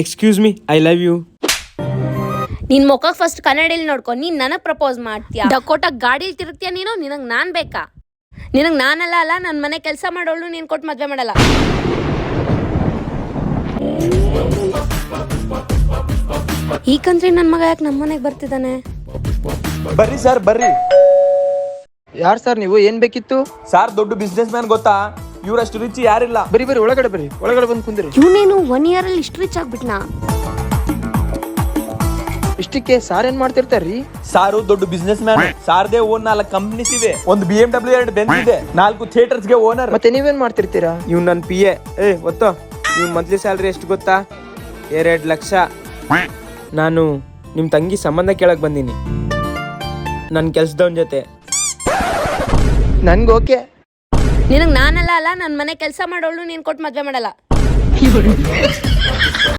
Excuse me, I love you. ನಿನ್ ಮುಖಕ್ಕೆ first ಕನ್ನಡಿಲಿ ನೋಡ್ಕೊ. ನೀನ್ ನನಗ್ ಪ್ರಪೋಸ್ ಮಾಡ್ತೀಯ? ಡಕೋಟ ಗಾಡಿಲಿ ತಿರುಗ್ತೀಯ ನೀನು? ನಿನಗ್ ನಾನ್ ಬೇಕಾ? ನಿನಗ್ ನಾನಲ್ಲ ಅಲ್ಲ ನನ್ ಮನೆ ಕೆಲಸ ಮಾಡೋಳು ನೀನ್ ಕೊಟ್ಟು ಮದ್ವೆ ಮಾಡಲ್ಲ. ಈ ಕಂತ್ರಿ ನನ್ ಮಗ ಯಾಕೆ ನಮ್ಮನೆಗೆ ಬರ್ತಿದ್ದಾನೆ? ಬರ್ರಿ ಸರ್ ಬರ್ರಿ. ಯಾರು ಸರ್ ನೀವು? ಏನ್ ಬೇಕಿತ್ತು? ಸಾರ್ ದೊಡ್ಡ ಬಿಸ್ನೆಸ್ ಮ್ಯಾನ್ ಗೊತ್ತಾ? ಇವ್ರಷ್ಟು ರಿಚ್ ಯಾರಿಲ್ಲ. ಬರಿ ಬರಿ ಒಳಗಡೆ ಬರ್ರಿ, ಒಳಗಡೆ ಬಂದು ಕುಂದ್ರಿ. ಇವನೇನು 1 year ಅಲ್ಲಿ ಇಷ್ಟು ರಿಚ್ ಆಗ್ಬಿಟ್ನಾ? ಇಷ್ಟಕ್ಕೆ ಸಾರ್ ಏನ್ ಮಾಡ್ತಿರ್ತಾರ್ರಿ? ಸಾರು ದೊಡ್ಡ ಬಿಸ್ನೆಸ್ ಮ್ಯಾನ್. ಸಾರ್ದೇ ಓನ್ 4 ಕಂಪ್ನೀಸ್ ಇವೆ, ಒಂದು BMW 2 ಬೆಂಜ್ ಇದೆ, 4 ಥಿಯೇಟರ್ಸ್ ಗೆ ಓನರ್. ಮತ್ತೆ ನೀವೇನ್ ಮಾಡ್ತಿರ್ತೀರಾ? ಇವ್ ನನ್ನ PA. ಗೊತ್ತೋ ನೀವು ಮಂತ್ಲಿ ಸ್ಯಾಲ್ರಿ ಎಷ್ಟು ಗೊತ್ತಾ? 2 ಲಕ್ಷ. ನಾನು ನಿಮ್ಮ ತಂಗಿ ಸಂಬಂಧ ಕೇಳಕ್ ಬಂದೀನಿ, ನನ್ನ ಕೆಲ್ಸದವನ ಜೊತೆ. ನನ್ಗೆ ಓಕೆ. ನಿನಗ್ ನಾನಲ್ಲ ಅಲ್ಲ ನನ್ ಮನೆ ಕೆಲಸ ಮಾಡೋಳು ನೀನ್ ಕೊಟ್ಟು ಮದ್ವೆ ಮಾಡಲ್ಲ.